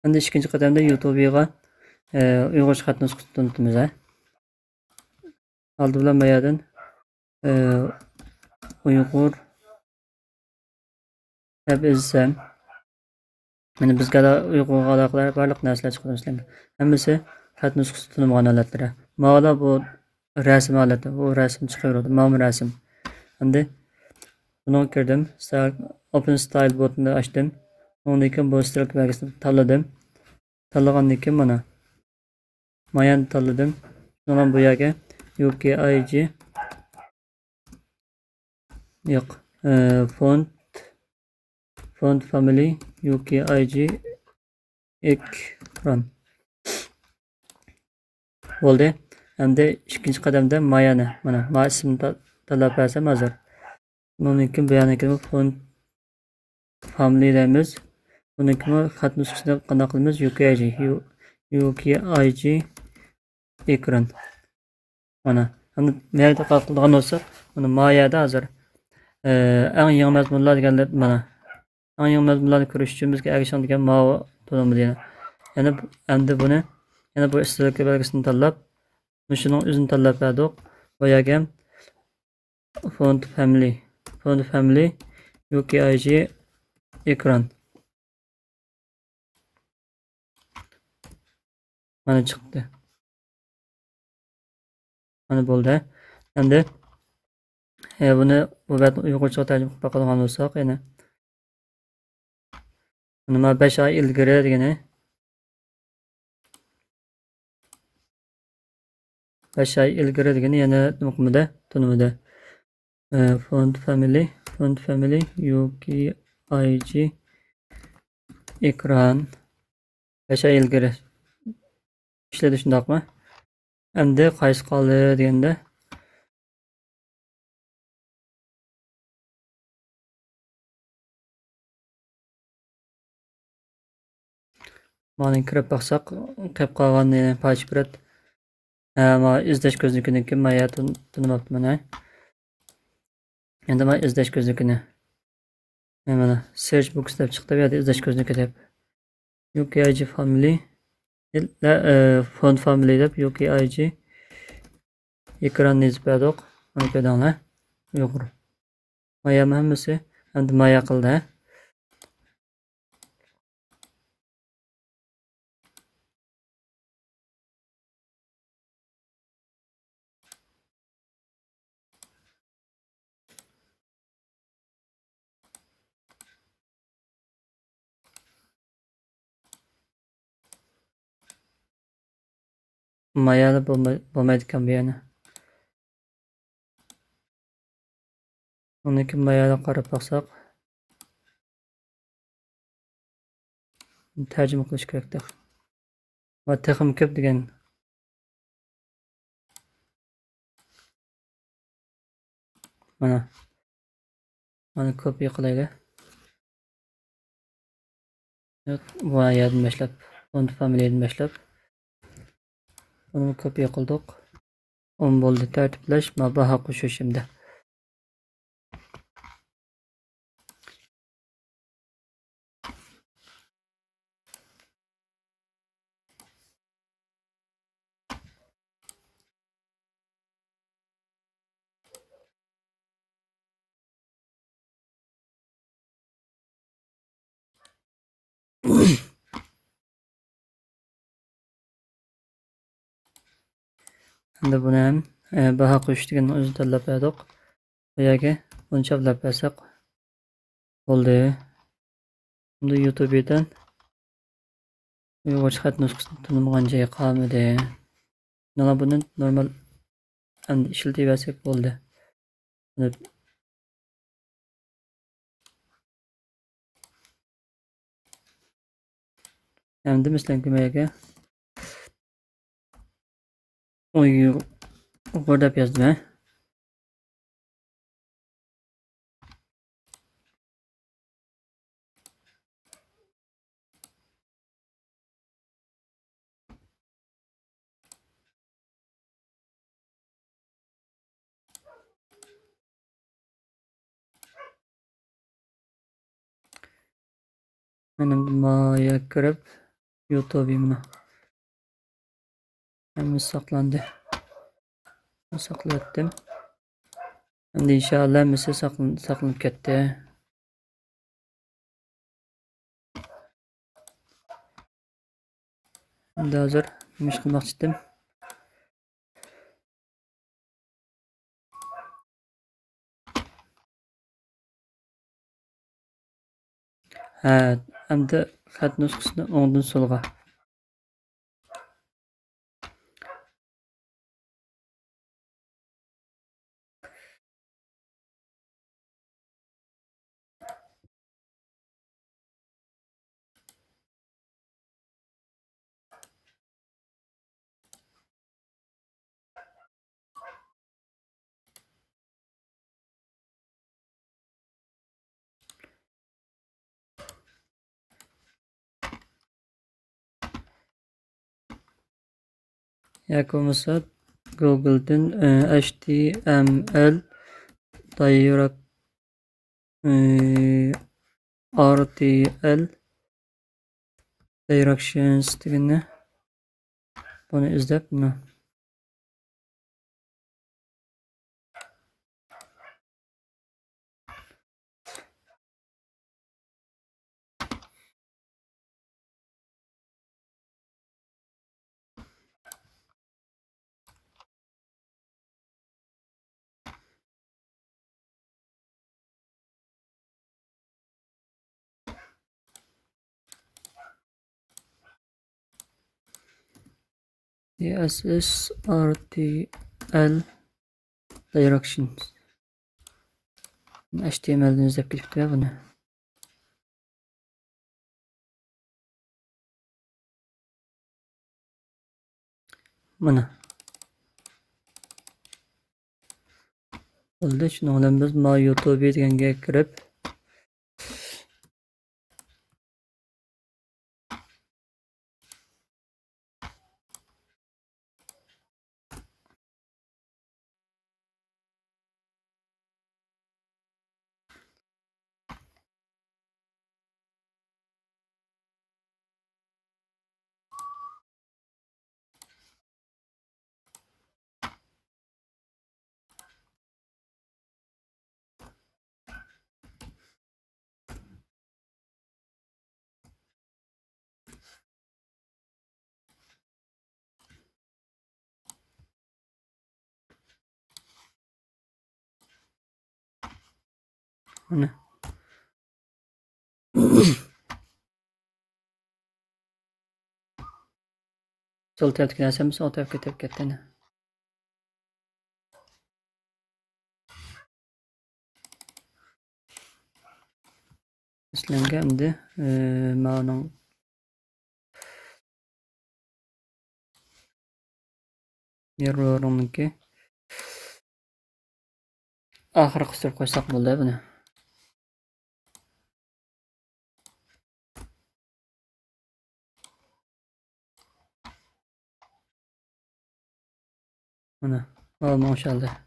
Endi ikkinchi qadamda YouTube'ga Uyg'urcha xat nusxasini tanitamiz. Oldi bilan bu yerdan Uyg'ur deb izsam, mana bizga Uyg'urga aloqador barliq narsalar chiqadi sizlarga. Hammasi xat nusxasi tanilmagan holatlari. Mana bu rasm holati, bu rasm chiqaveradi. Mana bu rasm. Endi buni kirdim. Open Style botini açtım. Ondan keyin bu stroke belgesini tanladım. Tanlagandan keyin mana Mayani tanladım. Sonra bu yerga UKIG yo'q. Font family UKIG ekran. Bo'ldi. Endi ikkinchi qadamda Mayani mana Maya ismini tanlab bersam hozir. Bundan keyin bu yerga kirib font family deymiz. Bundan keyin xat nusxasini qanday qilamiz? UKIG ekran. Mana. Endi mayda qilgan bo'lsak, mana Mayada hozir eng yangi mazmunlar deganlar mana. Eng yangi mazmunlarni ko'rish uchun bizga erishgan degan ma'vo to'limi deydi. Yana endi buni yana bu istilok belgisini tanlab, shuning o'zini tanlab berdik. Bu yerga font family UKIG ekran. Mana chiqdi. Mana bo'ldi. Endi buni bu yerda Uyg'urcha tarjima qilib qolgan bo'lsak, yana nima 5 oy ilgari degani 5 oy ilgari degani yana nima tunimida font family UKIG ekran 5 oy ilgari ishladi shundaqmi? Endi qaysi qoldi deganda mana kirib baqsaq qilib qolgan pachprat ama izlash ko'znikidan keyin maya tunimabdi mana. Endi men izlash ko'znikini mana search box deb chiqdi bu yerda izlash ko'zniki deb UKIG family font family deb UKIG ekran yozib berdik. Mana ko'rdinglar. Uyg'ur. Maya hammasi endi maya qildi. Mayali bo'lmaydigan bu yana. Undan keyin mayali qarab baqsaq tarjima qilish kerakdir. Va texim ko'p degan. Mana kopiya qilaylik. Bu yerdan boshlab font familiyadan boshlab uni kopiya qildik. 10 bo'ldi tartiblash, baho qo'shish şimdi. Endi buni ham baho qo'yish degan o'zini tanlab berdik. Bu yerga buni chaplab bersak bo'ldi. Endi YouTube'dan Uyg'urcha xat nusxasini tanilmagan joyi qolmadi. Mana buni normal endi ishlatib bo'ldi. Endi mislan ko'magiga Uyg'ur deb yozdim. Benim maya kirib YouTube'imni. Hem saklandı. Saklatdım. Endi inşallah misi saqlanib ketdi. Endi hozir nima ish qilmoqchi edim? Ha, endi xat nusxasini o'ngdan so'lga. Yoki bo'lmasa Google'dan HTML RTL directions deganni buni izlab buni CSS RTL directions HTML'den izlab kelibdi buni. Mana. Bo'ldi, shuni bilan biz YouTube deganga kirib mana sol tarafga narsamiz o tarafga ketib ketdi. Sizlarga endi ma'lum error'niki oxiri qistirib qo'ysak bo'ldi buni. Mana, maşallah.